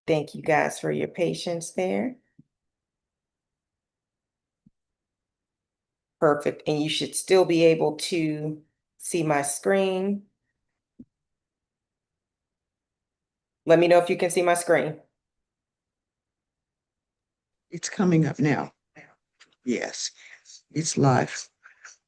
Thank you guys for your patience there. Perfect. And you should still be able to see my screen. Let me know if you can see my screen. It's coming up now. Yes, it's live.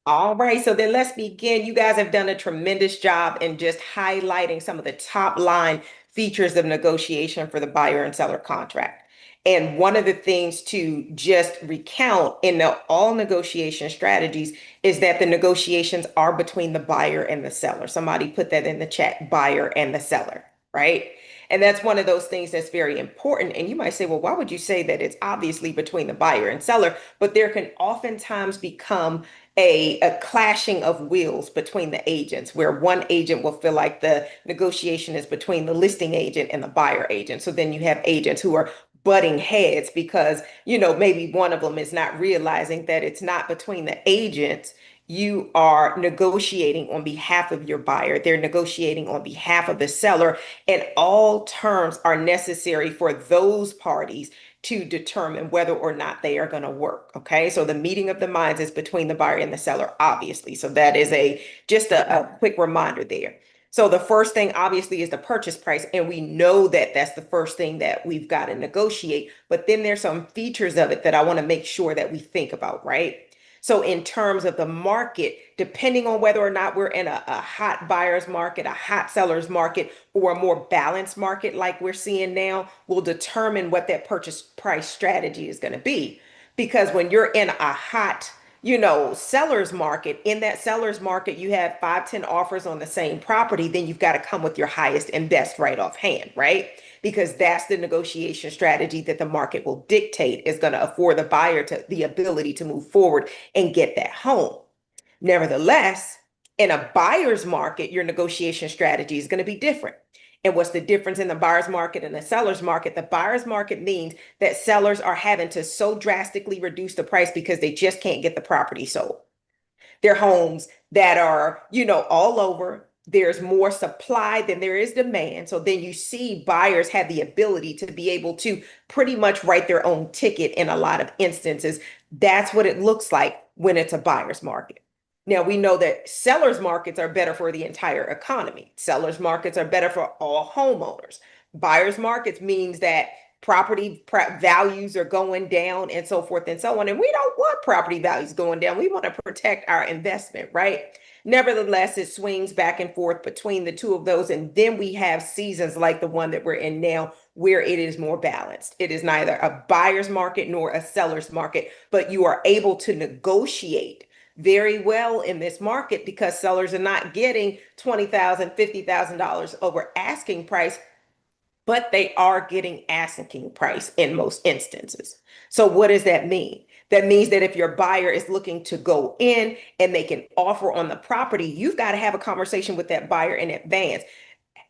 All right, so then let's begin. You guys have done a tremendous job in just highlighting some of the top line features of negotiation for the buyer and seller contract. And one of the things to just recount in all negotiation strategies is that the negotiations are between the buyer and the seller. Somebody put that in the chat, buyer and the seller, right? And that's one of those things that's very important. And you might say, well, why would you say that it's obviously between the buyer and seller? But there can oftentimes become a clashing of wills between the agents, where one agent will feel like the negotiation is between the listing agent and the buyer agent. So then you have agents who are butting heads because, maybe one of them is not realizing that it's not between the agents. You are negotiating on behalf of your buyer. They're negotiating on behalf of the seller, and all terms are necessary for those parties to determine whether or not they are going to work. Okay. So the meeting of the minds is between the buyer and the seller, obviously. So that is just a quick reminder there. So the first thing obviously is the purchase price. And we know that that's the first thing that we've got to negotiate. But then there's some features of it that I want to make sure that we think about, right? So in terms of the market, depending on whether or not we're in a hot buyer's market, a hot seller's market, or a more balanced market like we're seeing now, will determine what that purchase price strategy is going to be. Because when you're in a hot, seller's market, in that seller's market, you have 5, 10 offers on the same property, then you've got to come with your highest and best right off hand, right? Because that's the negotiation strategy that the market will dictate is going to afford the buyer to the ability to move forward and get that home. Nevertheless, in a buyer's market, your negotiation strategy is going to be different. And what's the difference in the buyer's market and the seller's market? The buyer's market means that sellers are having to so drastically reduce the price because they just can't get the property sold. They're homes that are, all over. There's more supply than there is demand. So then you see buyers have the ability to be able to pretty much write their own ticket in a lot of instances. That's what it looks like when it's a buyer's market. Now we know that sellers markets are better for the entire economy. Sellers markets are better for all homeowners. Buyers markets means that values are going down and so forth and so on. And we don't want property values going down. We want to protect our investment, right? Nevertheless, it swings back and forth between the two of those. And then we have seasons like the one that we're in now, where it is more balanced. It is neither a buyer's market nor a seller's market, but you are able to negotiate very well in this market because sellers are not getting $20,000, $50,000 over asking price, but they are getting asking price in most instances. So what does that mean? That means that if your buyer is looking to go in and make an offer on the property, you've got to have a conversation with that buyer in advance.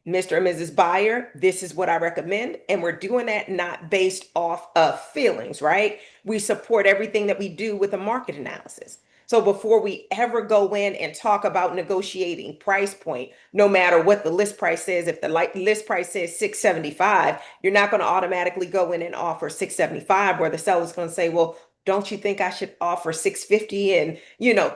Mr. and Mrs. Buyer, this is what I recommend. And we're doing that not based off of feelings, right? We support everything that we do with a market analysis. So before we ever go in and talk about negotiating price point, no matter what the list price says, if the list price says 675, you're not going to automatically go in and offer 675 where the seller's going to say, well, don't you think I should offer 650? And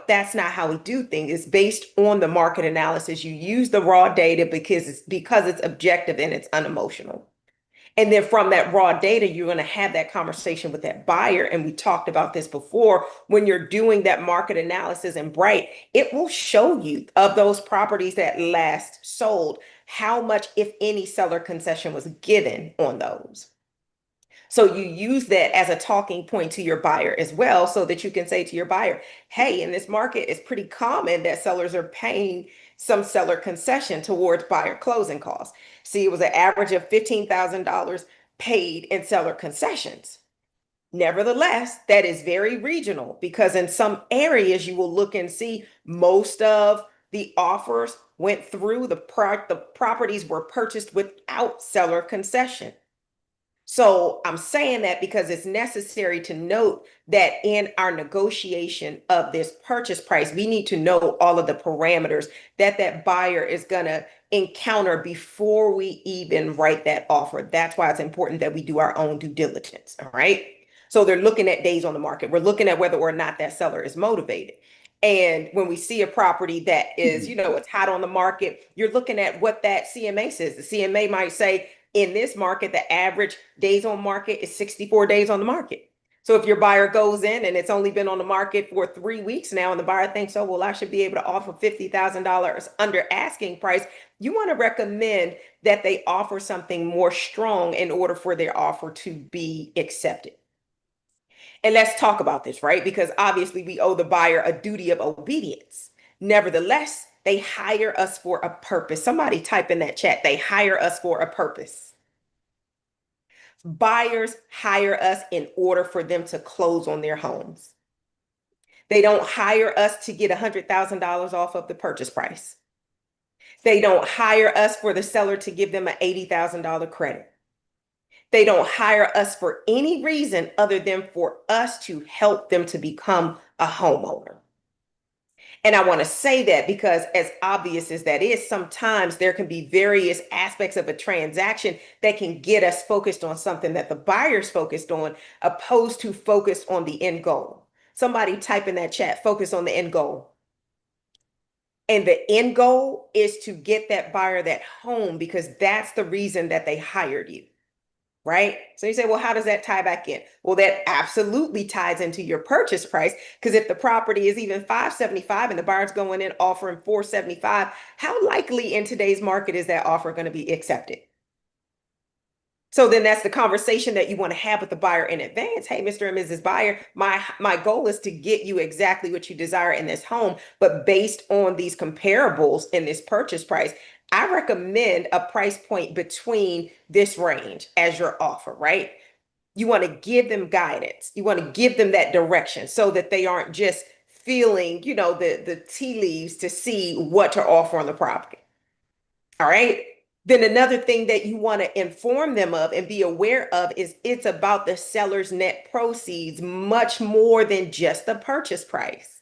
that's not how we do things. It's based on the market analysis. You use the raw data because it's objective and it's unemotional. And then from that raw data, you're going to have that conversation with that buyer. And we talked about this before. When you're doing that market analysis in Bright, it will show you of those properties that last sold, how much, if any, seller concession was given on those. So you use that as a talking point to your buyer as well, so that you can say to your buyer, hey, in this market, it's pretty common that sellers are paying some seller concession towards buyer closing costs. See, it was an average of $15,000 paid in seller concessions. Nevertheless, that is very regional because in some areas you will look and see most of the offers went through the properties were purchased without seller concession. So I'm saying that because it's necessary to note that in our negotiation of this purchase price, we need to know all of the parameters that that buyer is going to encounter before we even write that offer. That's why it's important that we do our own due diligence. All right. So they're looking at days on the market. We're looking at whether or not that seller is motivated. And when we see a property that is, it's hot on the market, you're looking at what that CMA says. The CMA might say, in this market, the average days on market is 64 days on the market. So if your buyer goes in and it's only been on the market for 3 weeks now, and the buyer thinks, oh, well, I should be able to offer $50,000 under asking price, you want to recommend that they offer something more strong in order for their offer to be accepted. And let's talk about this, right? Because obviously we owe the buyer a duty of obedience. Nevertheless, they hire us for a purpose. Somebody type in that chat, they hire us for a purpose. Buyers hire us in order for them to close on their homes. They don't hire us to get $100,000 off of the purchase price. They don't hire us for the seller to give them an $80,000 credit. They don't hire us for any reason other than for us to help them to become a homeowner. And I want to say that because, as obvious as that is, sometimes there can be various aspects of a transaction that can get us focused on something that the buyer's focused on, opposed to focused on the end goal. Somebody type in that chat, focus on the end goal. And the end goal is to get that buyer that home because that's the reason that they hired you. Right? So you say, well, how does that tie back in? Well, that absolutely ties into your purchase price because if the property is even 575 and the buyer's going in offering 475, how likely in today's market is that offer going to be accepted? So then that's the conversation that you want to have with the buyer in advance. Hey, Mr. and Mrs. Buyer, my goal is to get you exactly what you desire in this home, but based on these comparables in this purchase price, I recommend a price point between this range as your offer, right? You want to give them guidance. You want to give them that direction so that they aren't just feeling, the tea leaves to see what to offer on the property. All right. Then another thing that you want to inform them of and be aware of is it's about the seller's net proceeds much more than just the purchase price.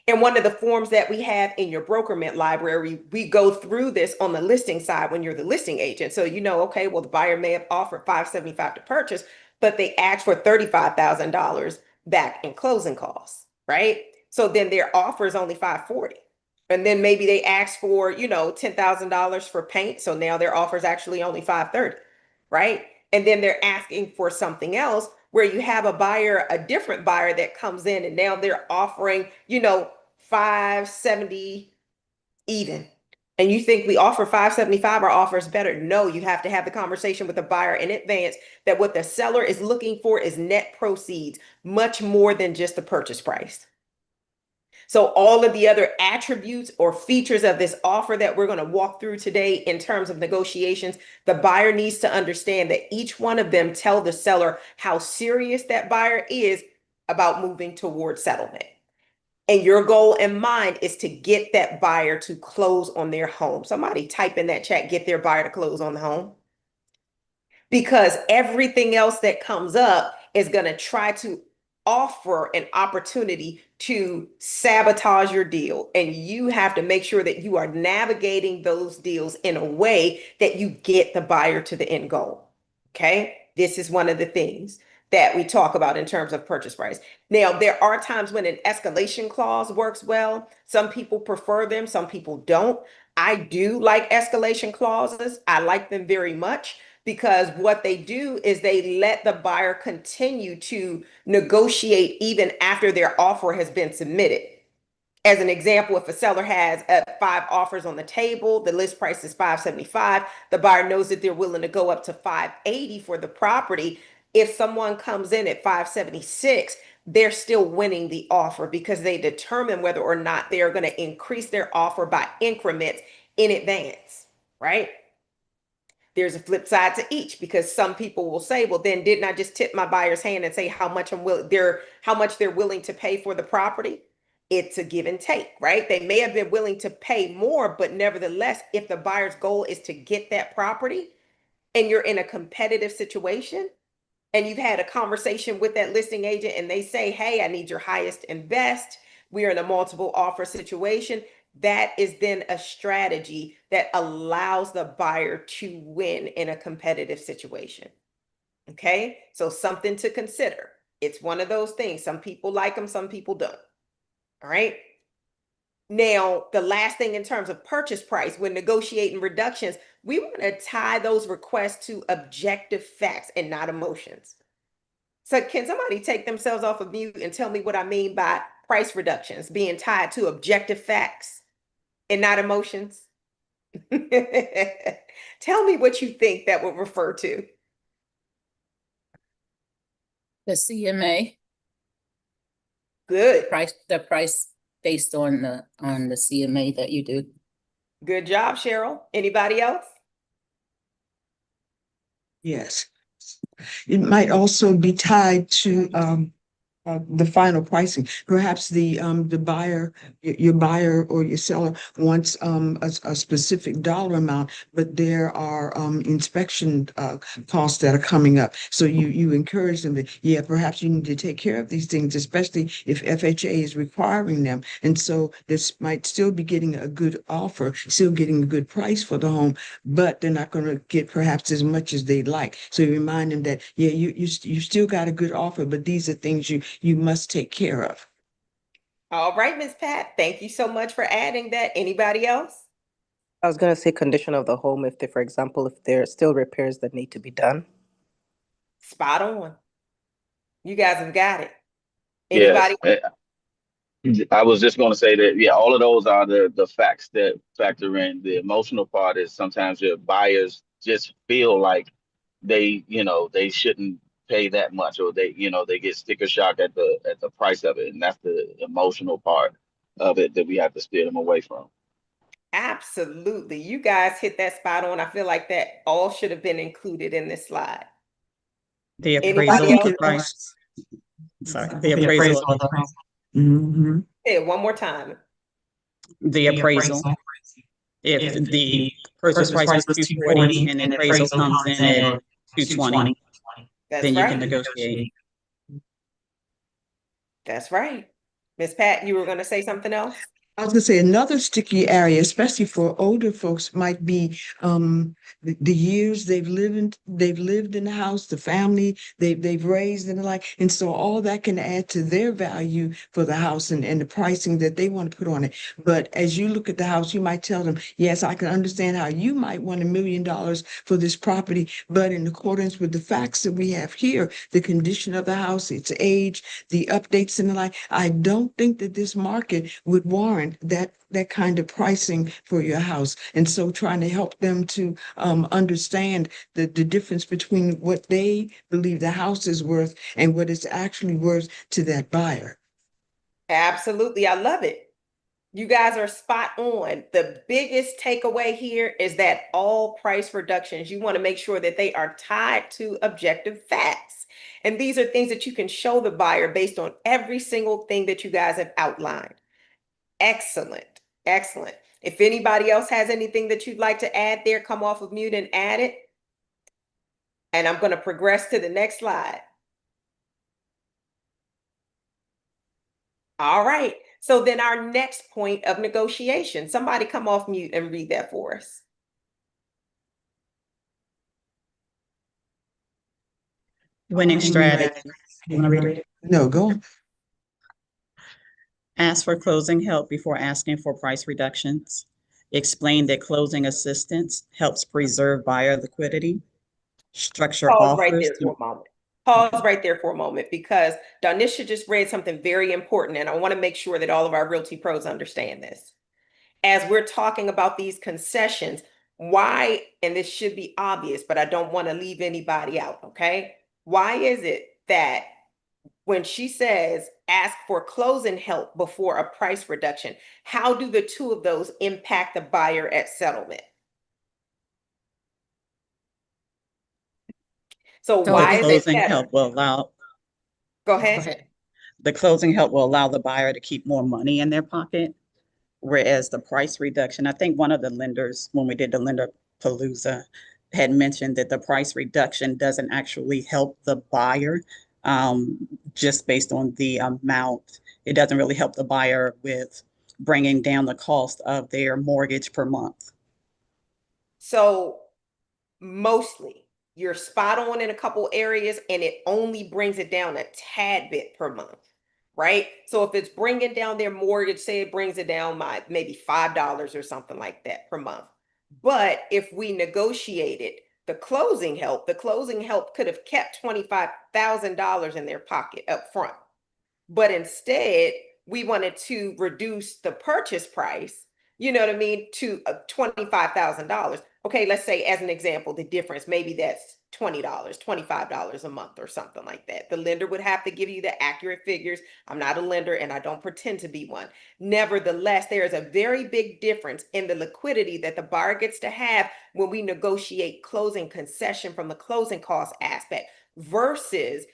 And one of the forms that we have in your brokerment library, we go through this on the listing side when you're the listing agent. So okay, well, the buyer may have offered 575 to purchase, but they asked for $35,000 back in closing costs, right? So then their offer is only 540. And then maybe they asked for, $10,000 for paint. So now their offer is actually only 530, right? And then they're asking for something else where you have a different buyer that comes in and now they're offering, 570 even. And you think we offer 575, our offer is better. No, you have to have the conversation with the buyer in advance that what the seller is looking for is net proceeds, much more than just the purchase price. So all of the other attributes or features of this offer that we're going to walk through today in terms of negotiations, the buyer needs to understand that each one of them tell the seller how serious that buyer is about moving towards settlement. And your goal in mind is to get that buyer to close on their home. Somebody type in that chat, get their buyer to close on the home. Because everything else that comes up is going to try to offer an opportunity to sabotage your deal. And you have to make sure that you are navigating those deals in a way that you get the buyer to the end goal. Okay. This is one of the things that we talk about in terms of purchase price. Now, there are times when an escalation clause works well. Some people prefer them, some people don't. I do like escalation clauses. I like them very much because what they do is they let the buyer continue to negotiate even after their offer has been submitted. As an example, if a seller has 5 offers on the table, the list price is 575, the buyer knows that they're willing to go up to 580 for the property. If someone comes in at 576, they're still winning the offer because they determine whether or not they are going to increase their offer by increments in advance, right? There's a flip side to each because some people will say, well, then didn't I just tip my buyer's hand and say how much they're willing to pay for the property? It's a give and take, right? They may have been willing to pay more, but nevertheless, if the buyer's goal is to get that property, and you're in a competitive situation and you've had a conversation with that listing agent and they say, hey, I need your highest and best, we're in a multiple offer situation, that is then a strategy that allows the buyer to win in a competitive situation. Okay, so something to consider. It's one of those things. Some people like them, some people don't. All right. Now, the last thing in terms of purchase price, when negotiating reductions, we want to tie those requests to objective facts and not emotions. So, can somebody take themselves off of mute and tell me what I mean by price reductions being tied to objective facts and not emotions? Tell me what you think that would refer to. The CMA Good. the price based on the CMA that you do. Good job, Cheryl. Anybody else? Yes. It might also be tied to the final pricing. Perhaps the buyer, your buyer or your seller wants a specific dollar amount, but there are inspection costs that are coming up. So you encourage them that, yeah, perhaps you need to take care of these things, especially if FHA is requiring them. And so this might still be getting a good offer, still getting a good price for the home, but they're not going to get perhaps as much as they'd like. So you remind them that, yeah, you still got a good offer, but these are things you must take care of. All right, Miss Pat. Thank you so much for adding that. Anybody else? I was gonna say condition of the home if they, for example, if there are still repairs that need to be done. Spot on. You guys have got it. Yes. Anybody? I was just going to say that, yeah, all of those are the facts that factor in. The emotional part is sometimes your buyers just feel like they shouldn't pay that much, or they get sticker shock at the price of it. And that's the emotional part of it that we have to steer them away from. Absolutely. You guys hit that spot on. I feel like that all should have been included in this slide. The I Anybody appraisal of think the else? it price. Sorry, the the appraisal appraisal of the price. Mm-hmm. Say it one more time. the appraisal. If If the the purchase purchase price price is was 240 240 and the and the appraisal appraisal comes comes in in at at 220, 220, That's then you right. can negotiate. That's right. Miss Pat, you were going to say something else? I was gonna say another sticky area, especially for older folks, might be the years they've lived in the house, the family they've raised and the like, and so all that can add to their value for the house and the pricing that they want to put on it. But as you look at the house, you might tell them, yes, I can understand how you might want $1 million for this property, but in accordance with the facts that we have here, the condition of the house, its age, the updates and the like, I don't think that this market would warrant that kind of pricing for your house. And so trying to help them to understand the difference between what they believe the house is worth and what it's actually worth to that buyer. Absolutely. I love it. You guys are spot on. The biggest takeaway here is that all price reductions, you want to make sure that they are tied to objective facts. And these are things that you can show the buyer based on every single thing that you guys have outlined. Excellent. Excellent. If anybody else has anything that you'd like to add there, come off of mute and add it. And I'm going to progress to the next slide. All right. So then our next point of negotiation, somebody come off mute and read that for us. Winning strategy. You want to read it? No, go on. Ask for closing help before asking for price reductions. Explain that closing assistance helps preserve buyer liquidity. Structure Pause right offers there for a moment. Pause right there for a moment because Donisha just read something very important, and I want to make sure that all of our Realty pros understand this. As we're talking about these concessions, why, and this should be obvious, but I don't want to leave anybody out, okay? Why is it that when she says ask for closing help before a price reduction, how do the two of those impact the buyer at settlement? So So why The is it closing better? help will allow Go ahead. the closing help will allow the buyer to keep more money in their pocket. Whereas the price reduction, I think one of the lenders, when we did the lender palooza, had mentioned that the price reduction doesn't actually help the buyer, just based on the amount. It doesn't really help the buyer with bringing down the cost of their mortgage per month. So mostly you're spot on in a couple areas and it only brings it down a tad bit per month, right? So if it's bringing down their mortgage, say it brings it down by maybe $5 or something like that per month. But if we negotiated the closing help could have kept $25,000 in their pocket up front. But instead, we wanted to reduce the purchase price, you know what I mean, to $25,000. Okay, let's say as an example, the difference, maybe that's $20, $25 a month or something like that. The lender would have to give you the accurate figures. I'm not a lender and I don't pretend to be one. Nevertheless, there is a very big difference in the liquidity that the buyer gets to have when we negotiate closing concession from the closing cost aspect versus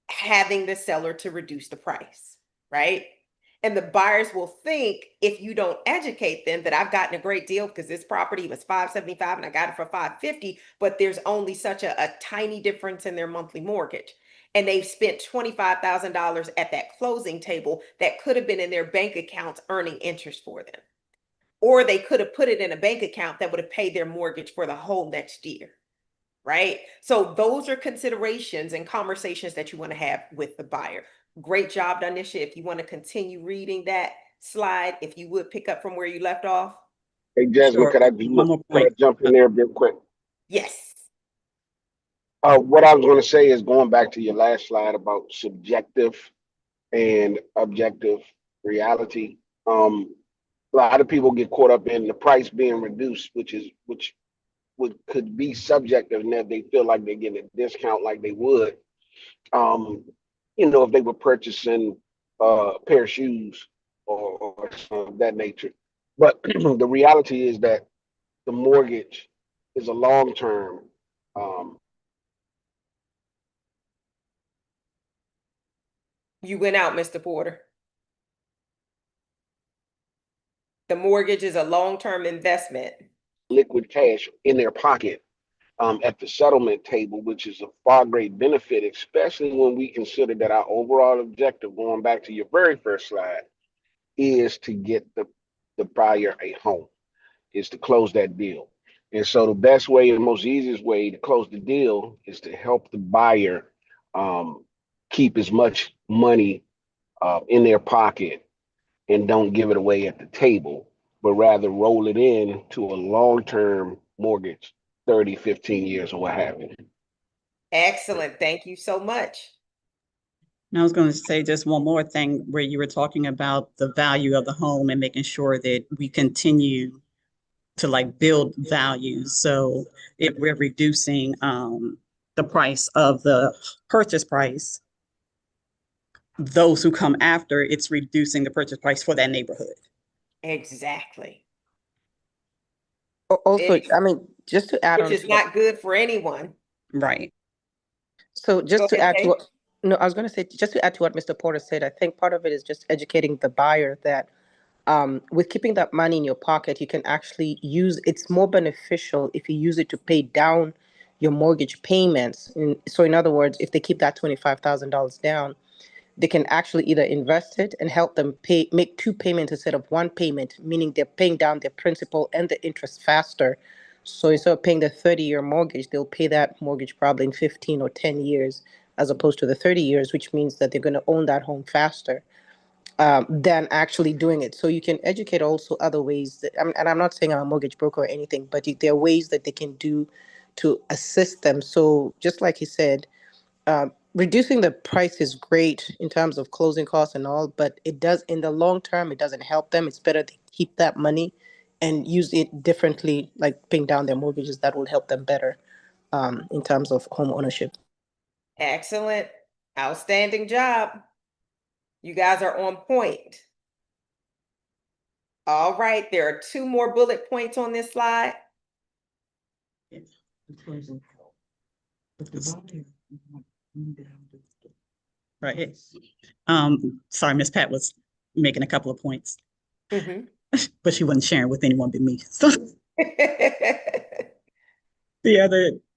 having the seller to reduce the price, right? And the buyers will think, if you don't educate them, that I've gotten a great deal because this property was $575 and I got it for $550, but there's only such a tiny difference in their monthly mortgage. And they've spent $25,000 at that closing table that could have been in their bank accounts earning interest for them. Or they could have put it in a bank account that would have paid their mortgage for the whole next year, right? So those are considerations and conversations that you want to have with the buyer. Great job, Danisha. If you want to continue reading that slide, if you would pick up from where you left off. Hey, Jasmine, Sure. One more could I point. jump in there real quick? Yes. What I was going to say is going back to your last slide about subjective and objective reality. A lot of people get caught up in the price being reduced, which could be subjective, and that they feel like they're getting a discount like they would, um, if they were purchasing a pair of shoes or something of that nature. But the reality is that the mortgage is a long term. You went out, Mr. Porter. The mortgage is a long-term investment. Liquid cash in their pocket at the settlement table, which is a far great benefit, especially when we consider that our overall objective, going back to your very first slide, is to get the buyer a home, is to close that deal. And so the best way and most easiest way to close the deal is to help the buyer keep as much money in their pocket and don't give it away at the table, but rather roll it in to a long-term mortgage, 30, 15 years or what have you. Excellent. Thank you so much. And I was going to say just one more thing where you were talking about the value of the home and making sure that we continue to like build value. So if we're reducing the price of the purchase price, those who come after, it's reducing the purchase price for that neighborhood. Exactly. Also, I mean, just to add Which on is to what, not good for anyone. Right. so Go just to ahead, add to Kate. what, no, I was going to say, just to add to what Mr. Porter said, I think part of it is just educating the buyer that with keeping that money in your pocket, you can actually use it's more beneficial if you use it to pay down your mortgage payments. So, in other words, if they keep that $25,000 down, they can actually either invest it and help them make two payments instead of one payment, meaning they're paying down their principal and the interest faster. So instead of paying the 30-year mortgage, they'll pay that mortgage probably in 15 or 10 years as opposed to the 30 years, which means that they're going to own that home faster than actually doing it. So you can educate also other ways that, and I'm not saying I'm a mortgage broker or anything, but there are ways that they can do to assist them. So just like he said, reducing the price is great in terms of closing costs and all, but it does in the long term, it doesn't help them. It's better to keep that money and use it differently, like paying down their mortgages. That will help them better in terms of home ownership. Excellent. Outstanding job. You guys are on point. All right, there are two more bullet points on this slide. Right. Sorry, Miss Pat was making a couple of points, but she wasn't sharing with anyone but me. So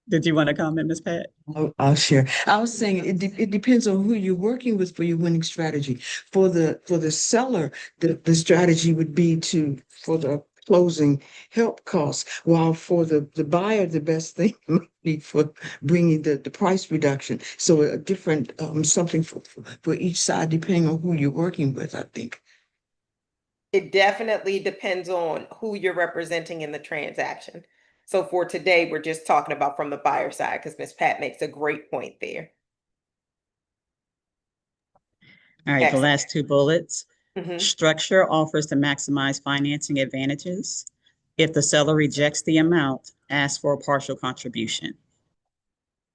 Did you want to comment, Ms. Pat? I'll share. I was saying it depends on who you're working with for your winning strategy. For the seller, the strategy would be for the closing help costs, while for the buyer, the best thing might be for bringing the price reduction. So a different something for each side, depending on who you're working with, I think. It definitely depends on who you're representing in the transaction. So for today, we're just talking about from the buyer side because Ms. Pat makes a great point there. All right, the Excellent. last two bullets. Mhm. Structure offers to maximize financing advantages. If the seller rejects the amount, ask for a partial contribution.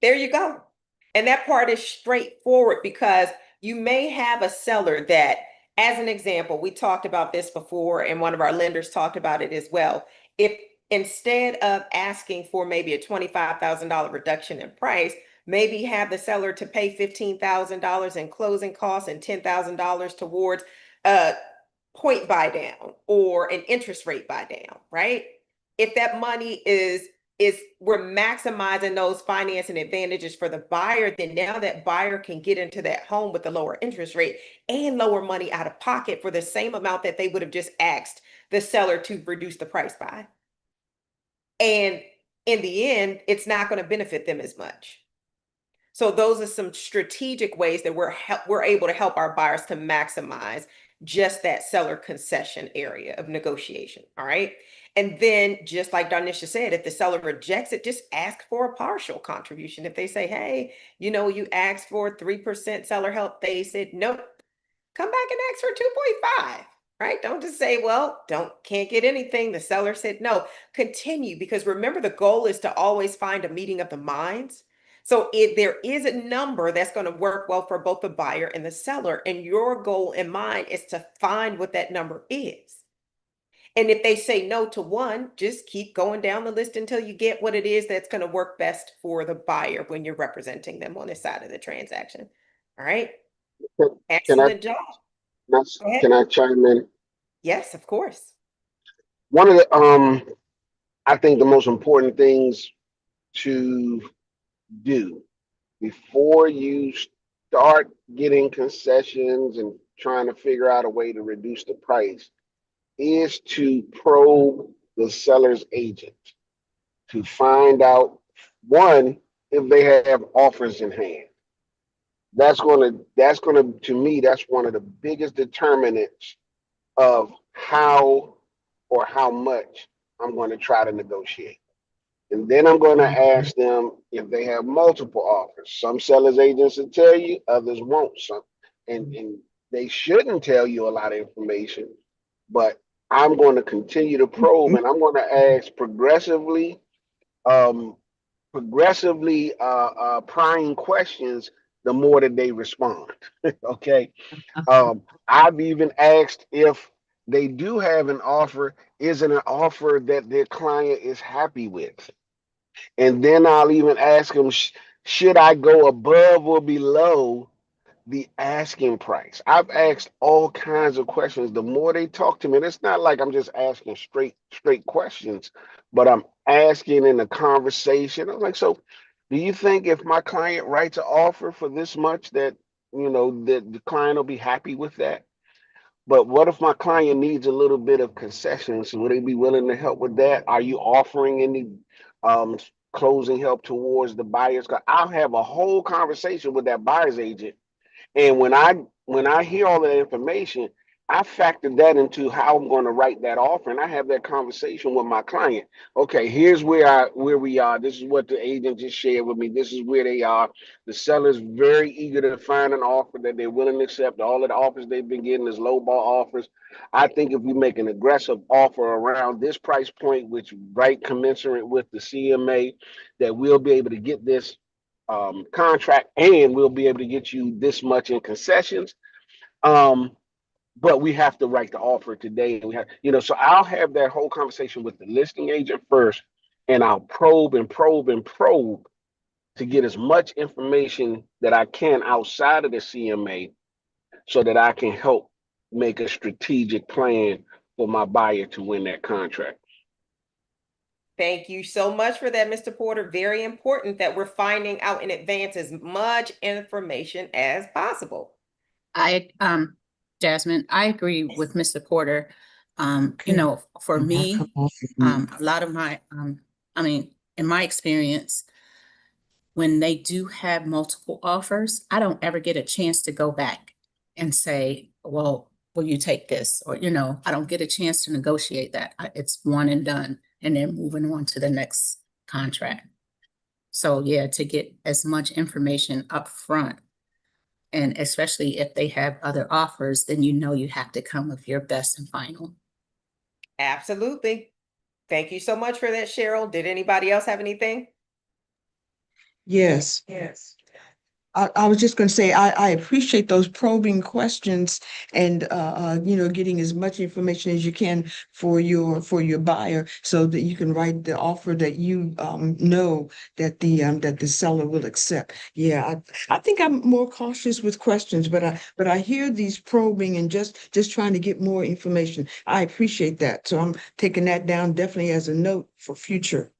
There you go. And that part is straightforward because you may have a seller that, as an example, we talked about this before, and one of our lenders talked about it as well. If instead of asking for maybe a $25,000 reduction in price, maybe have the seller to pay $15,000 in closing costs and $10,000 towards a point buy down or an interest rate buy down, right? If that money is we're maximizing those financing advantages for the buyer, then now that buyer can get into that home with a lower interest rate and lower money out of pocket for the same amount that they would have just asked the seller to reduce the price by. And in the end, it's not going to benefit them as much. So those are some strategic ways that we're able to help our buyers to maximize just that seller concession area of negotiation. All right. And then just like Darnisha said, if the seller rejects it, just ask for a partial contribution. If they say, hey, you asked for 3% seller help, they said, nope, come back and ask for 2.5. Right? Don't just say, well, can't get anything. The seller said no. Continue, because remember, the goal is to always find a meeting of the minds. So if there is a number that's going to work well for both the buyer and the seller, and your goal in mind is to find what that number is. And if they say no to one, just keep going down the list until you get what it is that's going to work best for the buyer when you're representing them on this side of the transaction. All right. Can I Excellent job. can I, Go ahead. can I chime in? Yes, of course. One of the I think the most important things to do before you start getting concessions and trying to figure out a way to reduce the price is to probe the seller's agent to find out, one, if they have offers in hand. To me, that's one of the biggest determinants of how much I'm going to try to negotiate. And then I'm going to ask them if they have multiple offers. Some sellers agents will tell you, others won't. And they shouldn't tell you a lot of information, but I'm going to continue to probe, and I'm going to ask um, prying questions the more that they respond. Okay. I've even asked if they do have an offer, is it an offer that their client is happy with? And then I'll even ask them, should I go above or below the asking price? I've asked all kinds of questions. The more they talk to me, and it's not like I'm just asking straight questions, but I'm asking in a conversation. I'm like, so do you think if my client writes an offer for this much that, that the client will be happy with that? But what if my client needs a little bit of concessions? Would they be willing to help with that? Are you offering any um, closing help towards the buyers? 'Cause I'll have a whole conversation with that buyer's agent, and when I hear all that information, I factor that into how I'm going to write that offer, and I have that conversation with my client. Okay, here's where we are. This is what the agent just shared with me. This is where they are. The seller's very eager to find an offer that they're willing to accept. All of the offers they've been getting is low ball offers. I think if we make an aggressive offer around this price point, which right commensurate with the CMA, that we'll be able to get this contract, and we'll be able to get you this much in concessions. Um, but we have to write the offer today. And so I'll have that whole conversation with the listing agent first, and I'll probe and probe and probe to get as much information that I can outside of the CMA so that I can help make a strategic plan for my buyer to win that contract. Thank you so much for that, Mr. Porter. Very important that we're finding out in advance as much information as possible. I, Jasmine, I agree with Mr. Porter. You Okay. know, for And I'll come me, off of mute. a lot of my, I mean, in my experience, when they do have multiple offers, I don't ever get a chance to go back and say, well, will you take this? Or, you know, I don't get a chance to negotiate that. It's one and done, and they're moving on to the next contract. So yeah, to get as much information up front, and especially if they have other offers, then you know you have to come with your best and final. Absolutely. Thank you so much for that, Cheryl. Did anybody else have anything? Yes. Yes. I was just going to say, I appreciate those probing questions and, getting as much information as you can for your buyer so that you can write the offer that you know that the seller will accept. Yeah, I think I'm more cautious with questions, but I hear these probing and just trying to get more information. I appreciate that. So I'm taking that down definitely as a note for future.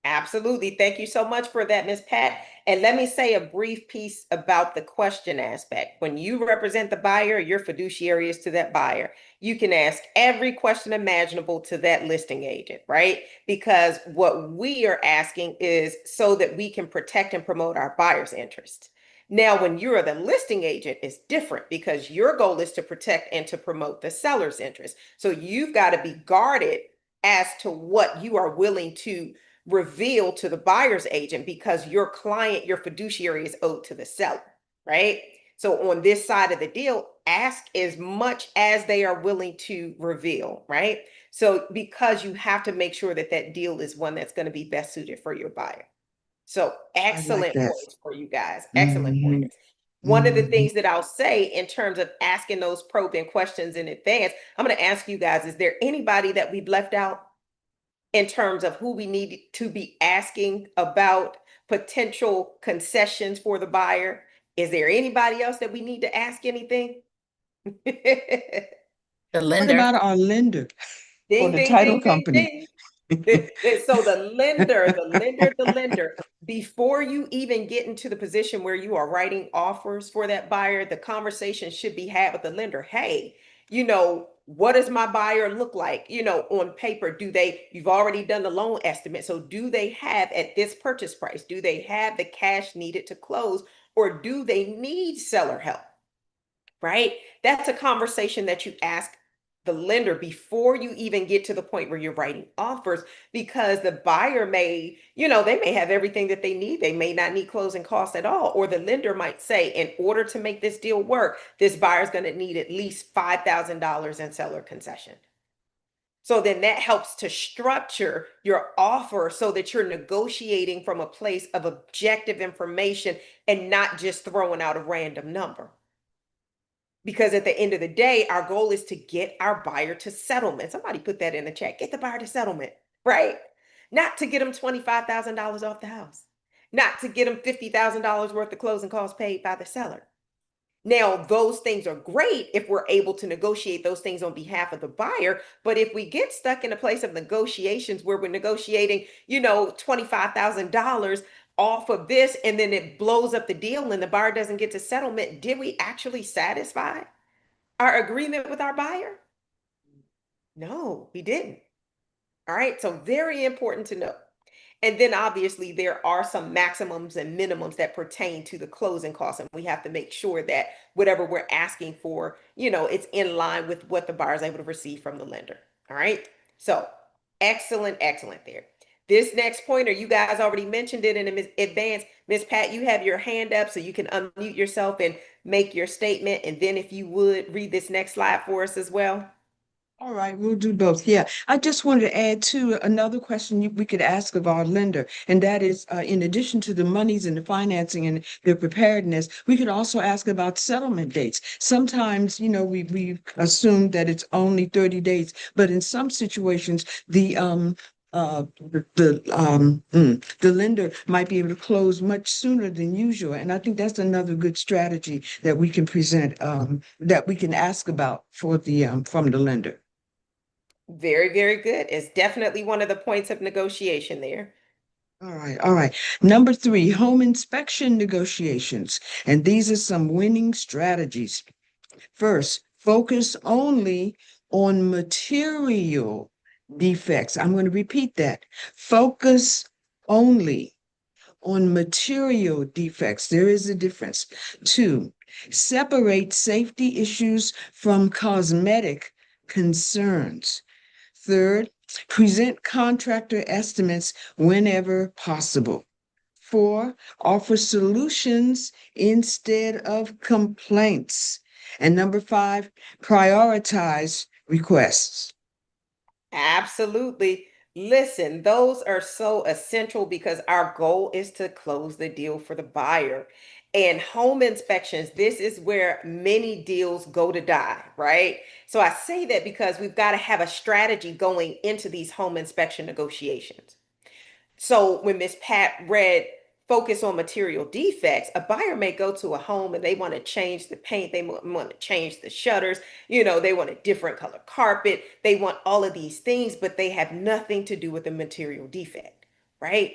Absolutely. Thank you so much for that, Ms. Pat. And let me say a brief piece about the question aspect. When you represent the buyer, your fiduciary is to that buyer. You can ask every question imaginable to that listing agent, right? Because what we are asking is so that we can protect and promote our buyer's interest. Now, when you're the listing agent, it's different because your goal is to protect and to promote the seller's interest. So you've got to be guarded as to what you are willing to reveal to the buyer's agent because your client, your fiduciary is owed to the seller, right? So on this side of the deal, ask as much as they are willing to reveal, right? So because you have to make sure that that deal is one that's going to be best suited for your buyer. So I like excellent that. points for you guys. Excellent Hmm. points. One of the things that I'll say in terms of asking those probing questions in advance, I'm going to ask you guys, is there anybody that we've left out in terms of who we need to be asking about potential concessions for the buyer? Is there anybody else that we need to ask anything? The What lender, about our lender or Ding, the ding, title ding, ding, company? ding. So the lender, before you even get into the position where you are writing offers for that buyer, the conversation should be had with the lender. Hey, what does my buyer look like? On paper, you've already done the loan estimate. So do they have at this purchase price? Do they have the cash needed to close or do they need seller help? Right? That's a conversation that you ask the lender before you even get to the point where you're writing offers because the buyer they may have everything that they need. They may not need closing costs at all. Or the lender might say, in order to make this deal work, this buyer's going to need at least $5,000 in seller concession. So then that helps to structure your offer so that you're negotiating from a place of objective information and not just throwing out a random number. Because at the end of the day, our goal is to get our buyer to settlement. Somebody put that in the chat. Get the buyer to settlement, right? Not to get them $25,000 off the house, not to get them $50,000 worth of closing costs paid by the seller. Now, those things are great if we're able to negotiate those things on behalf of the buyer. But if we get stuck in a place of negotiations where we're negotiating, $25,000 off of this, and then it blows up the deal and the buyer doesn't get to settlement, did we actually satisfy our agreement with our buyer? No, we didn't. All right. So very important to know. And then obviously there are some maximums and minimums that pertain to the closing costs. And we have to make sure that whatever we're asking for, it's in line with what the buyer is able to receive from the lender. All right. So excellent, excellent there. This next pointer, you guys already mentioned it in advance. Miss Pat, you have your hand up so you can unmute yourself and make your statement. And then if you would read this next slide for us as well. All right, we'll do both. Yeah, I just wanted to add to another question we could ask of our lender, and that is, in addition to the monies and the financing and the preparedness, we could also ask about settlement dates. Sometimes, we assume that it's only 30 days, but in some situations, the lender might be able to close much sooner than usual, and I think that's another good strategy that we can present, that we can ask about for the from the lender. Very, very good. It's definitely one of the points of negotiation there. All right, all right. Number three, home inspection negotiations. And these are some winning strategies. First, focus only on material defects. I'm going to repeat that. Focus only on material defects. There is a difference. Two, separate safety issues from cosmetic concerns. Third, present contractor estimates whenever possible. Four, offer solutions instead of complaints. And number five, prioritize requests. Absolutely. Listen, those are so essential because our goal is to close the deal for the buyer. And home inspections, this is where many deals go to die, right? So I say that because we've got to have a strategy going into these home inspection negotiations. So when Miss Pat read focus on material defects, a buyer may go to a home and they want to change the paint, they want to change the shutters, they want a different color carpet, they want all of these things, but they have nothing to do with the material defect, right?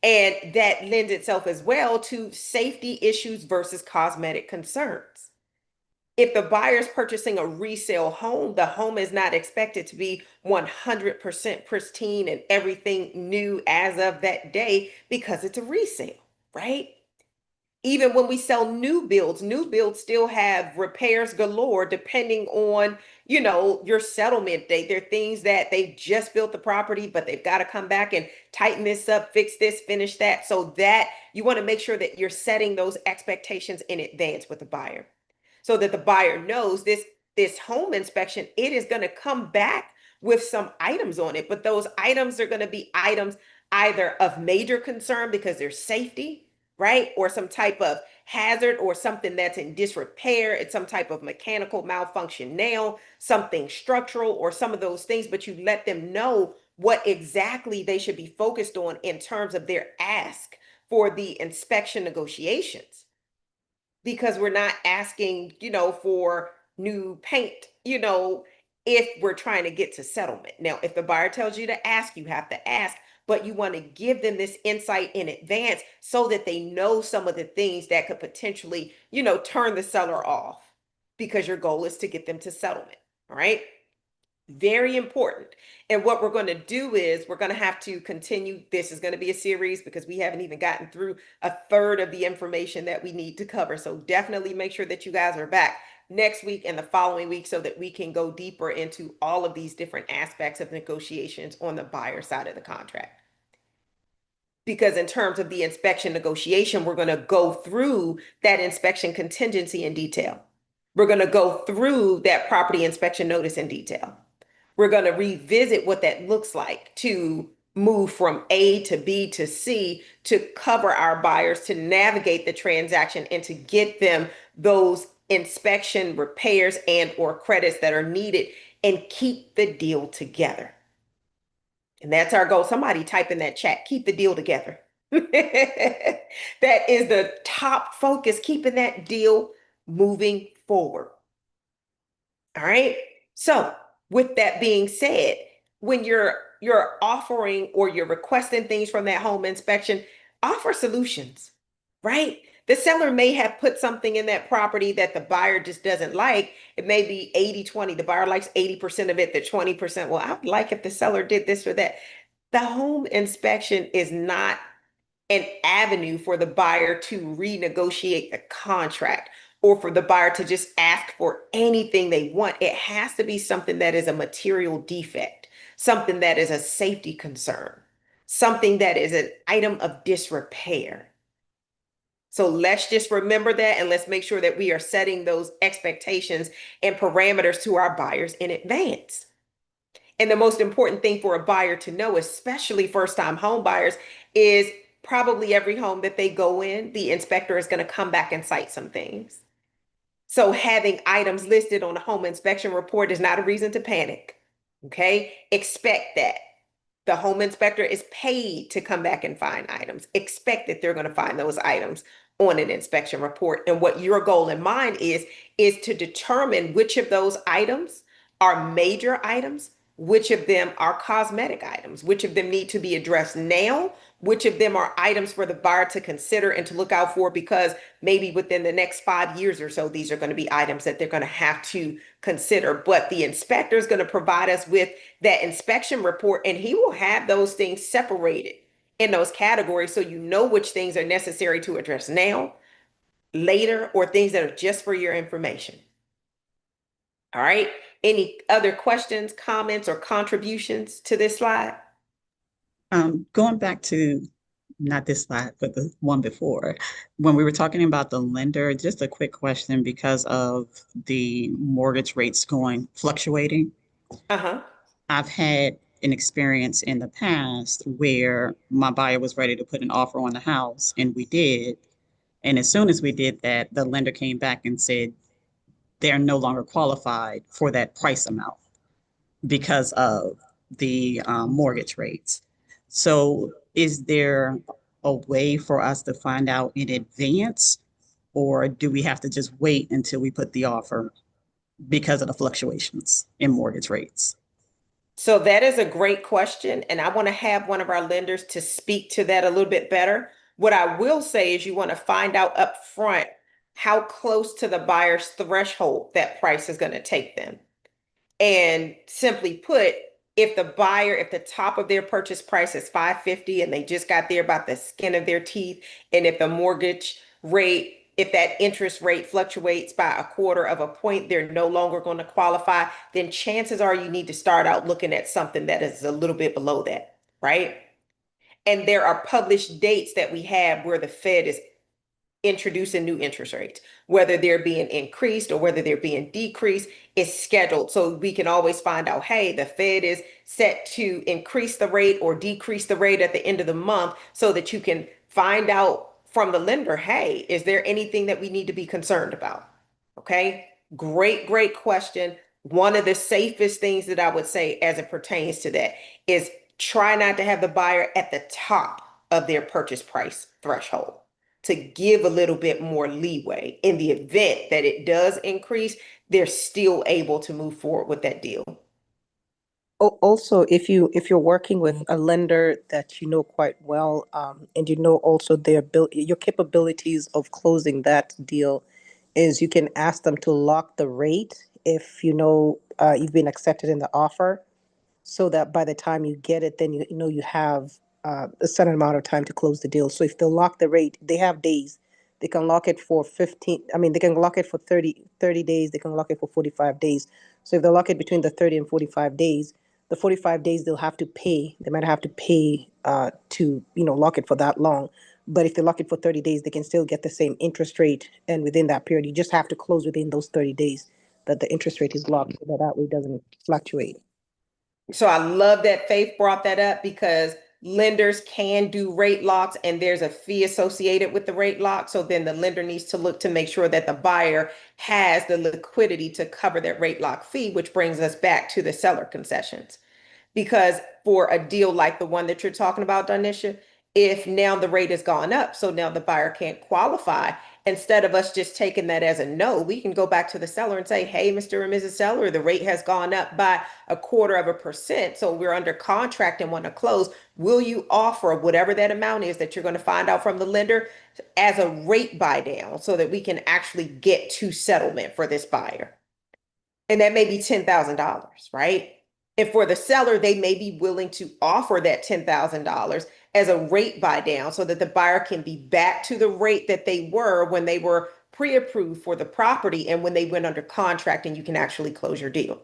And that lends itself as well to safety issues versus cosmetic concerns. If the buyer's purchasing a resale home, the home is not expected to be 100% pristine and everything new as of that day because it's a resale, right? Even when we sell new builds still have repairs galore depending on, your settlement date. There are things that they just built the property, but they've got to come back and tighten this up, fix this, finish that. So that you want to make sure that you're setting those expectations in advance with the buyer so that the buyer knows this home inspection, it is going to come back with some items on it, but those items are going to be items either of major concern because there's safety, right? Or some type of hazard or something that's in disrepair. It's some type of mechanical malfunction nail, something structural, or some of those things, but you let them know what exactly they should be focused on in terms of their ask for the inspection negotiations because we're not asking, for new paint, if we're trying to get to settlement. Now, if the buyer tells you to ask, you have to ask, but you want to give them this insight in advance so that they know some of the things that could potentially, turn the seller off because your goal is to get them to settlement. All right. Very important. And what we're going to do is we're going to have to continue. This is going to be a series because we haven't even gotten through a third of the information that we need to cover. So definitely make sure that you guys are back next week and the following week so that we can go deeper into all of these different aspects of negotiations on the buyer side of the contract. Because in terms of the inspection negotiation, we're going to go through that inspection contingency in detail. We're going to go through that property inspection notice in detail. We're going to revisit what that looks like to move from A to B to C to cover our buyers, to navigate the transaction and to get them those inspection repairs and or credits that are needed and keep the deal together. And that's our goal. Somebody type in that chat, keep the deal together. That is the top focus, keeping that deal moving forward. All right. So with that being said, when you're offering or you're requesting things from that home inspection, offer solutions, right? The seller may have put something in that property that the buyer just doesn't like. It may be 80-20. The buyer likes 80% of it, the 20%. Well, I'd like if the seller did this or that. The home inspection is not an avenue for the buyer to renegotiate the contract or for the buyer to just ask for anything they want. It has to be something that is a material defect, something that is a safety concern, something that is an item of disrepair. So let's just remember that and let's make sure that we are setting those expectations and parameters to our buyers in advance. And the most important thing for a buyer to know, especially first-time home buyers, is probably every home that they go in, the inspector is going to come back and cite some things. So having items listed on a home inspection report is not a reason to panic. Okay? Expect that. The home inspector is paid to come back and find items. Expect that they're going to find those items on an inspection report. And what your goal in mind is to determine which of those items are major items which of them are cosmetic items, which of them need to be addressed now, which of them are items for the buyer to consider and to look out for, because maybe within the next 5 years or so, these are going to be items that they're going to have to consider. But the inspector is going to provide us with that inspection report, and he will have those things separated in those categories so you know which things are necessary to address now, later, or things that are just for your information. All right. Any other questions, comments, or contributions to this slide? Going back to not this slide, but the one before, when we were talking about the lender, just a quick question because of the mortgage rates fluctuating. Uh-huh. I've had an experience in the past where my buyer was ready to put an offer on the house, and we did. And as soon as we did that, the lender came back and said they're no longer qualified for that price amount because of the mortgage rates. So, is there a way for us to find out in advance, or do we have to just wait until we put the offer because of the fluctuations in mortgage rates? So that is a great question, and I want to have one of our lenders to speak to that a little bit better. What I will say is you want to find out up front how close to the buyer's threshold that price is going to take them. And simply put, if the top of their purchase price is 550 and they just got there about the skin of their teeth, and if the mortgage rate, if that interest rate fluctuates by a quarter of a point, they're no longer going to qualify, then chances are you need to start out looking at something that is a little bit below that, right? And there are published dates that we have where the Fed is introducing new interest rates, whether they're being increased or whether they're being decreased, is scheduled. So we can always find out, hey, the Fed is set to increase the rate or decrease the rate at the end of the month, so that you can find out from the lender, hey, is there anything that we need to be concerned about? Okay, great question. One of the safest things that I would say as it pertains to that is try not to have the buyer at the top of their purchase price threshold, to give a little bit more leeway. In the event that it does increase, they're still able to move forward with that deal. Also, if you're working with a lender that you know quite well, and you know also your capabilities of closing that deal, is you can ask them to lock the rate if you know you've been accepted in the offer, so that by the time you get it, then you know you have a certain amount of time to close the deal. So if they'll lock the rate, they have days. They can lock it for 15, I mean, they can lock it for 30 days, they can lock it for 45 days. So if they lock it between the 30 and 45 days, the 45 days they'll have to pay, they might have to pay to, lock it for that long. But if they lock it for 30 days, they can still get the same interest rate. And within that period, you just have to close within those 30 days that the interest rate is locked, so that that way it doesn't fluctuate. So I love that Faith brought that up, because lenders can do rate locks and there's a fee associated with the rate lock. So then the lender needs to look to make sure that the buyer has the liquidity to cover that rate lock fee, which brings us back to the seller concessions. Because for a deal like the one that you're talking about, Danisha, if now the rate has gone up, so now the buyer can't qualify, instead of us just taking that as a no, we can go back to the seller and say, hey, Mr. and Mrs. Seller, the rate has gone up by a quarter of a percent. So we're under contract and want to close. Will you offer whatever that amount is that you're going to find out from the lender as a rate buy down, so that we can actually get to settlement for this buyer? And that may be $10,000, right? And for the seller, they may be willing to offer that $10,000 as a rate buy down, so that the buyer can be back to the rate that they were when they were pre-approved for the property and when they went under contract, and you can actually close your deal.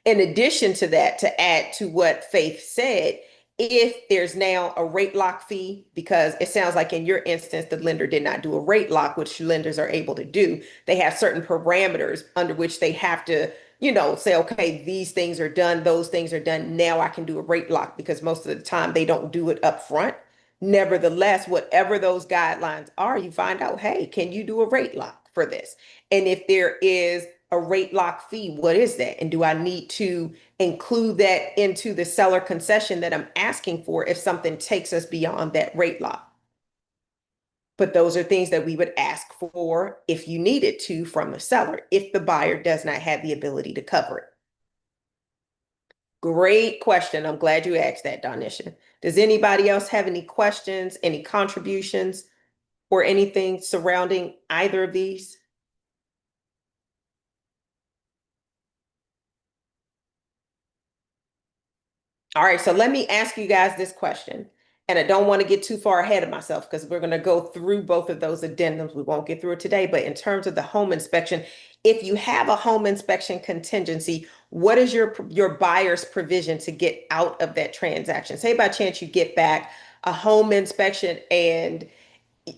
In addition to that, to add to what Faith said, if there's now a rate lock fee, because it sounds like in your instance, the lender did not do a rate lock, which lenders are able to do. They have certain parameters under which they have to, say, okay, these things are done, those things are done. Now I can do a rate lock, because most of the time they don't do it up front. Nevertheless, whatever those guidelines are, you find out, hey, can you do a rate lock for this? And if there is a rate lock fee, what is that? And do I need to include that into the seller concession that I'm asking for if something takes us beyond that rate lock? But those are things that we would ask for if you needed to from the seller, if the buyer does not have the ability to cover it. Great question. I'm glad you asked that, Donisha. Does anybody else have any questions, any contributions, or anything surrounding either of these? All right, so let me ask you guys this question. And I don't want to get too far ahead of myself because we're going to go through both of those addendums. We won't get through it today, but in terms of the home inspection, if you have a home inspection contingency, what is your buyer's provision to get out of that transaction? Say by chance you get back a home inspection and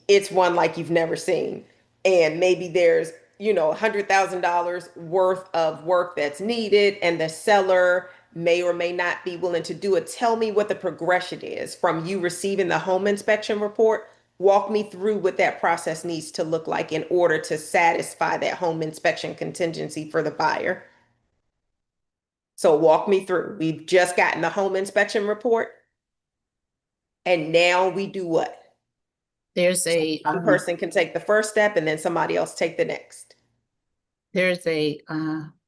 it's one like you've never seen. And maybe there's, $100,000 worth of work that's needed, and the seller may or may not be willing to do it. Tell me what the progression is from you receiving the home inspection report. Walk me through what that process needs to look like in order to satisfy that home inspection contingency for the buyer. So walk me through. We've just gotten the home inspection report, and now we do what? There's a One person can take the first step and then somebody else take the next.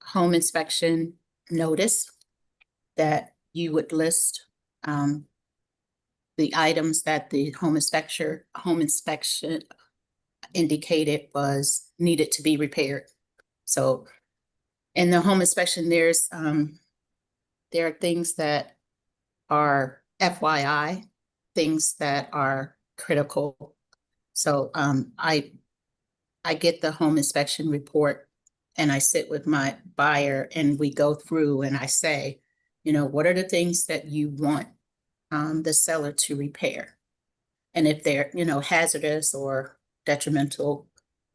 home inspection notice that you would list the items that the home inspection indicated was needed to be repaired. So in the home inspection, there are things that are FYI, things that are critical. So I get the home inspection report and I sit with my buyer and we go through and I say, what are the things that you want the seller to repair? And if they're, hazardous or detrimental,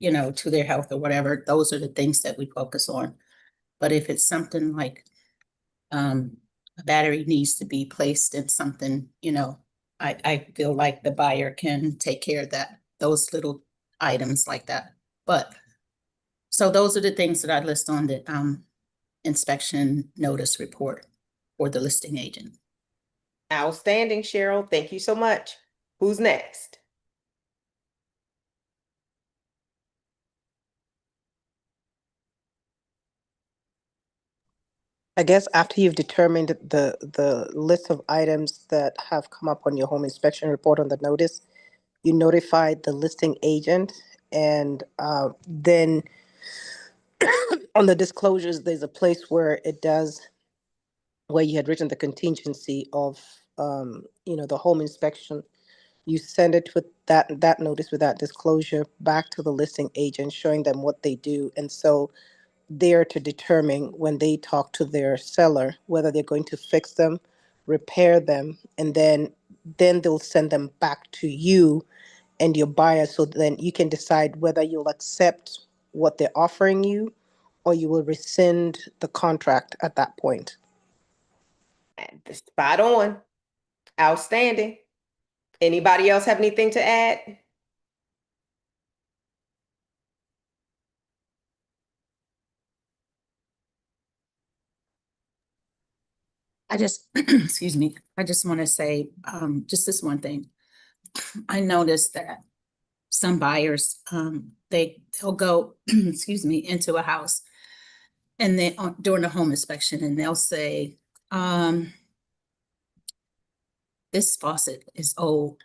to their health or whatever, those are the things that we focus on. But if it's something like a battery needs to be placed in something, I feel like the buyer can take care of those little items like that. But so those are the things that I list on the inspection notice report for the listing agent. Outstanding, Cheryl. Thank you so much. Who's next? I guess after you've determined the list of items that have come up on your home inspection report on the notice, you notify the listing agent, and then on the disclosures, there's a place where where you had written the contingency of the home inspection. You send it with that notice with that disclosure back to the listing agent, showing them what they do, and so they're to determine when they talk to their seller whether they're going to fix them, repair them, and then they'll send them back to you and your buyer, so then you can decide whether you'll accept what they're offering you or you will rescind the contract at that point. Spot on. Outstanding. Anybody else have anything to add? I just, excuse me, I just want to say just this one thing. I noticed that some buyers, they'll go, excuse me, into a house and then during the home inspection and they'll say, this faucet is old,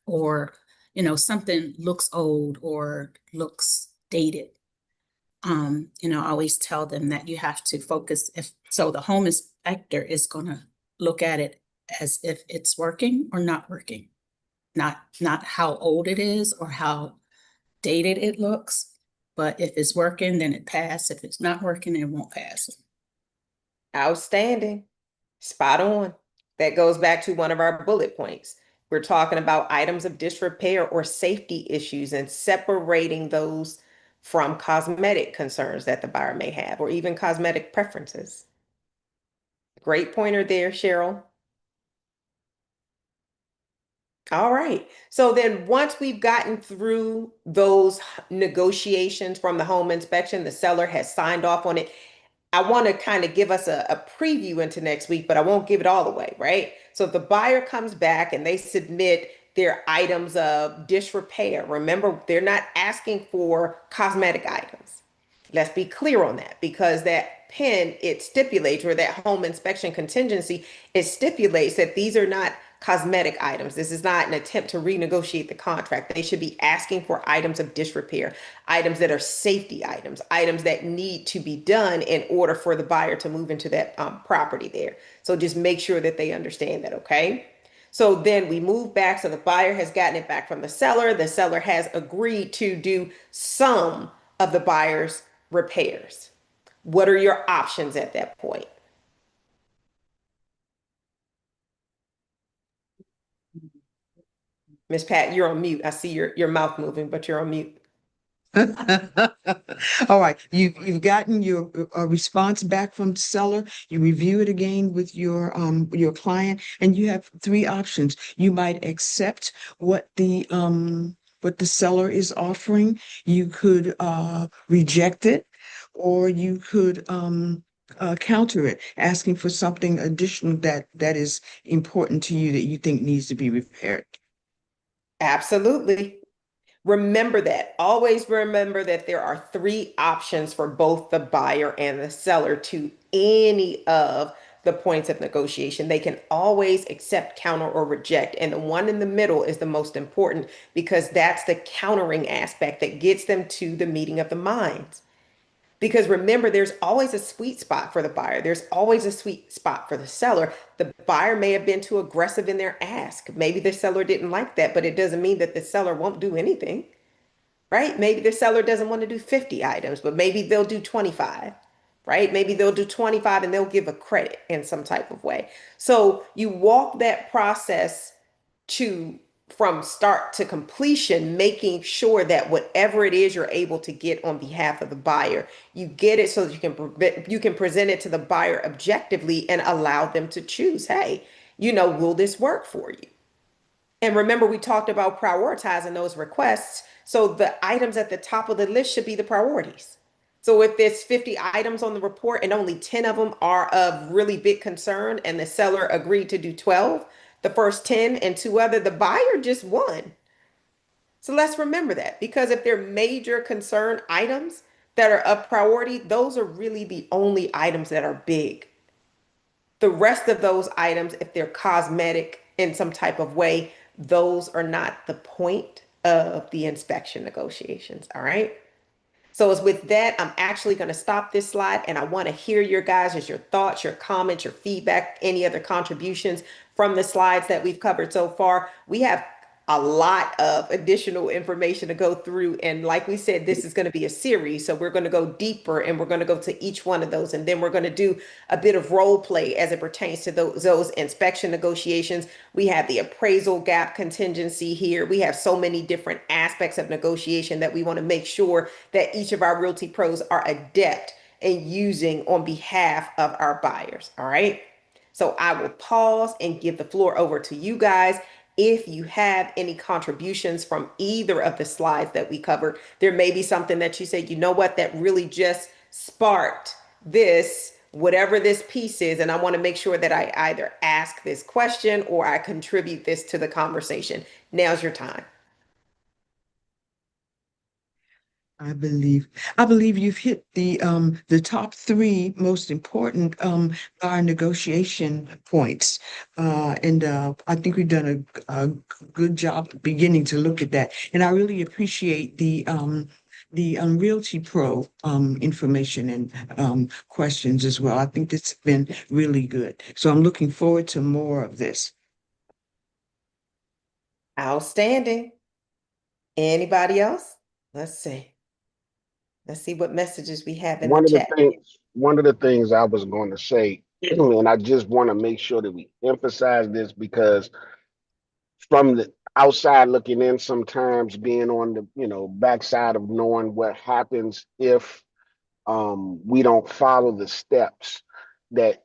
or, something looks old or looks dated. I always tell them that you have to focus the home inspector is gonna look at it as if it's working or not working, not how old it is or how dated it looks, but if it's working, then it passed. If it's not working, it won't pass. Outstanding. Spot on. That goes back to one of our bullet points. We're talking about items of disrepair or safety issues and separating those from cosmetic concerns that the buyer may have, or even cosmetic preferences. Great pointer there, Cheryl. All right. So then once we've gotten through those negotiations from the home inspection, the seller has signed off on it. I want to kind of give us a preview into next week, but I won't give it all away, right? So if the buyer comes back and they submit their items of disrepair, remember, they're not asking for cosmetic items. Let's be clear on that, because that PIN, it stipulates, or that home inspection contingency, it stipulates that these are not cosmetic items. This is not an attempt to renegotiate the contract. They should be asking for items of disrepair, items that are safety items, items that need to be done in order for the buyer to move into that property there. So just make sure that they understand that, okay? So then we move back. So the buyer has gotten it back from the seller. The seller has agreed to do some of the buyer's repairs. What are your options at that point? Miss Pat, you're on mute. I see your mouth moving, but you're on mute. All right, you've gotten your response back from the seller. You review it again with your client, and you have three options. You might accept what the seller is offering. You could reject it, or you could counter it, asking for something additional that is important to you that you think needs to be repaired. Absolutely. Remember that. Always remember that there are three options for both the buyer and the seller to any of the points of negotiation. They can always accept, counter, or reject. And the one in the middle is the most important because that's the countering aspect that gets them to the meeting of the minds. Because remember, there's always a sweet spot for the buyer. There's always a sweet spot for the seller. The buyer may have been too aggressive in their ask. Maybe the seller didn't like that, but it doesn't mean that the seller won't do anything, right? Maybe the seller doesn't want to do 50 items, but maybe they'll do 25, right? Maybe they'll do 25 and they'll give a credit in some type of way. So you walk that process to from start to completion, making sure that whatever it is you're able to get on behalf of the buyer, you get it so that you can present it to the buyer objectively and allow them to choose, hey, will this work for you? And remember, we talked about prioritizing those requests. So the items at the top of the list should be the priorities. So if there's 50 items on the report and only 10 of them are of really big concern and the seller agreed to do 12, the first 10 and two other, the buyer just won. So let's remember that because if they're major concern items that are of priority, those are really the only items that are big. The rest of those items, if they're cosmetic in some type of way, those are not the point of the inspection negotiations. All right. So as with that, I'm actually going to stop this slide and I want to hear your thoughts, your comments, your feedback, any other contributions from the slides that we've covered so far. We have a lot of additional information to go through. And like we said, this is going to be a series. So we're going to go deeper and we're going to go to each one of those. And then we're going to do a bit of role play as it pertains to those inspection negotiations. We have the appraisal gap contingency here. We have so many different aspects of negotiation that we want to make sure that each of our Realty pros are adept in using on behalf of our buyers. All right. So I will pause and give the floor over to you guys. If you have any contributions from either of the slides that we covered, there may be something that you say, you know what, that really just sparked this, whatever this piece is. And I want to make sure that I either ask this question or I contribute this to the conversation. Now's your time. I believe you've hit the top three most important our negotiation points, and I think we've done a good job beginning to look at that. And I really appreciate the Realty Pro information and questions as well. I think it's been really good. So I'm looking forward to more of this. Outstanding. Anybody else? Let's see. Let's see what messages we have in the chat. One of the things I was going to say, and I just want to make sure that we emphasize this because from the outside looking in, sometimes being on the backside of knowing what happens if we don't follow the steps that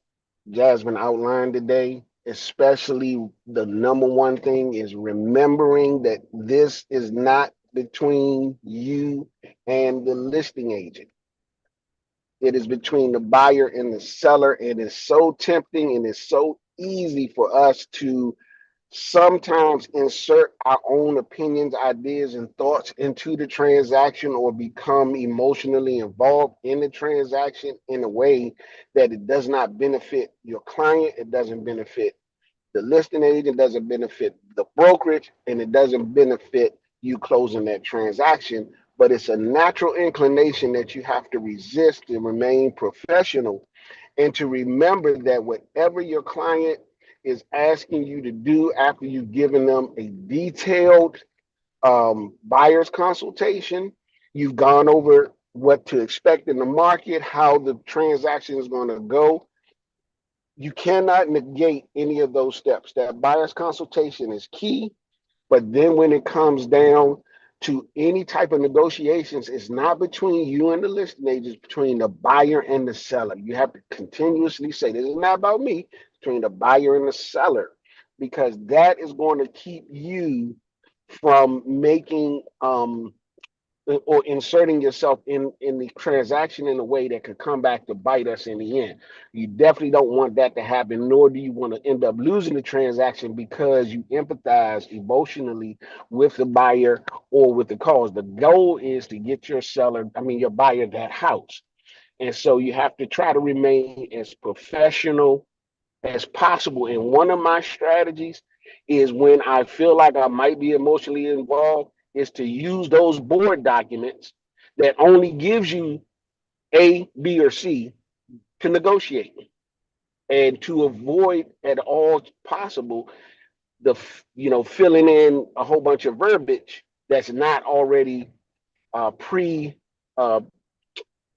Jasmine outlined today. Especially the number one thing is remembering that this is not between you and the listing agent. It is between the buyer and the seller. It is so tempting and it's so easy for us to sometimes insert our own opinions, ideas, and thoughts into the transaction or become emotionally involved in the transaction in a way that it does not benefit your client, it doesn't benefit the listing agent, doesn't benefit the brokerage, and it doesn't benefit you closing that transaction. But it's a natural inclination that you have to resist and remain professional and to remember that whatever your client is asking you to do after you've given them a detailed buyer's consultation, you've gone over what to expect in the market, how the transaction is going to go. You cannot negate any of those steps. That buyer's consultation is key. But then when it comes down to any type of negotiations, it's not between you and the listing agent, it's between the buyer and the seller. You have to continuously say, this is not about me, it's between the buyer and the seller, because that is going to keep you from making or inserting yourself in the transaction in a way that could come back to bite us in the end. You definitely don't want that to happen, nor do you want to end up losing the transaction because you empathize emotionally with the buyer or with the cause. The goal is to get your buyer that house. And so you have to try to remain as professional as possible. And one of my strategies is when I feel like I might be emotionally involved, is to use those board documents that only gives you A, B, or C to negotiate and to avoid at all possible the filling in a whole bunch of verbiage that's not already pre uh,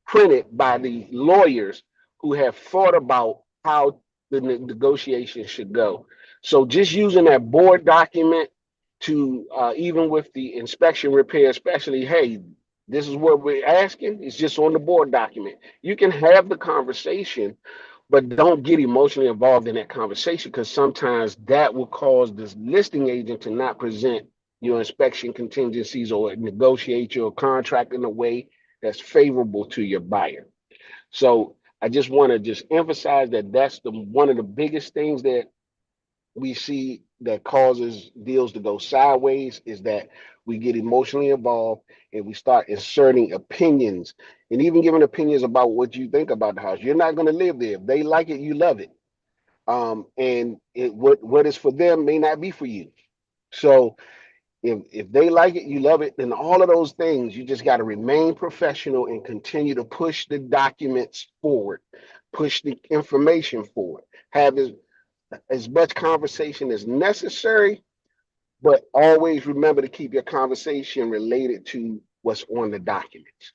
printed by the lawyers who have thought about how the negotiation should go. So just using that board document to even with the inspection repair, especially, hey, this is what we're asking. It's just on the board document. You can have the conversation, but don't get emotionally involved in that conversation because sometimes that will cause this listing agent to not present your inspection contingencies or negotiate your contract in a way that's favorable to your buyer. So I just want to just emphasize that that's the one of the biggest things that we see that causes deals to go sideways is that we get emotionally involved and we start inserting opinions and even giving opinions about what you think about the house. You're not going to live there. If they like it, you love it. What is for them may not be for you. So if they like it, you love it, then all of those things, you just got to remain professional and continue to push the documents forward, push the information forward, have as much conversation as necessary, but always remember to keep your conversation related to what's on the documents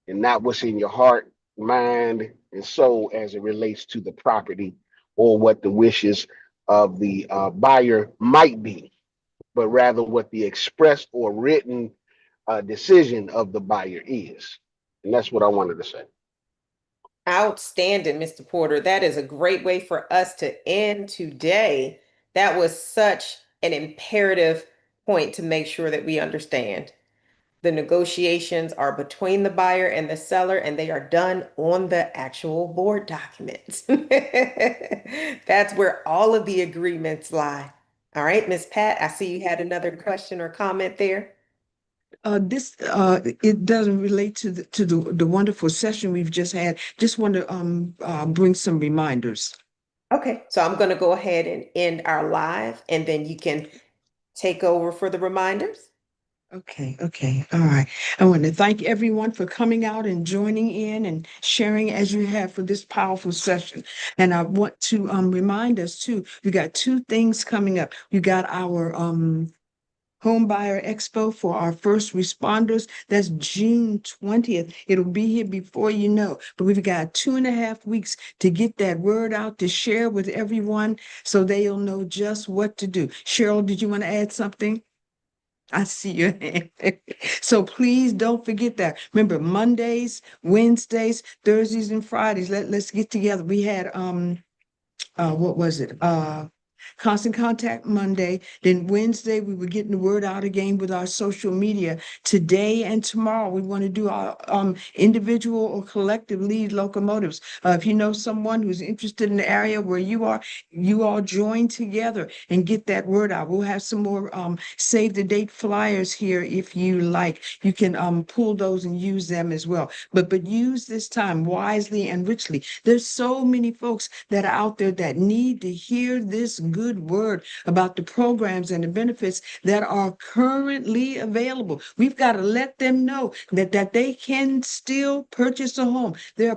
and not what's in your heart, mind, and soul as it relates to the property or what the wishes of the buyer might be, but rather what the expressed or written decision of the buyer is. And that's what I wanted to say. Outstanding, Mr. Porter. That is a great way for us to end today. That was such an imperative point to make sure that we understand. The negotiations are between the buyer and the seller, and they are done on the actual board documents. That's where all of the agreements lie. All right, Miss Pat, I see you had another question or comment there. This it doesn't relate to the wonderful session we've just had. Just want to bring some reminders. Okay, so I'm going to go ahead and end our live, and then you can take over for the reminders. Okay, all right. I want to thank everyone for coming out and joining in and sharing as you have for this powerful session. And I want to remind us too, we got two things coming up. We got our Home Buyer Expo for our first responders. That's June 20th. It'll be here before you know. But we've got 2.5 weeks to get that word out, to share with everyone so they'll know just what to do. Cheryl, did you want to add something? I see your hand. So please don't forget that. Remember, Mondays, Wednesdays, Thursdays, and Fridays. Let's get together. We had what was it? Constant Contact Monday. Then Wednesday, we were getting the word out again with our social media. Today and tomorrow, we want to do our individual or collective lead locomotives. If you know someone who's interested in the area where you are, you all join together and get that word out. We'll have some more save the date flyers here if you like. You can pull those and use them as well. But use this time wisely and richly. There's so many folks that are out there that need to hear this good word about the programs and the benefits that are currently available. We've got to let them know that they can still purchase a home. There are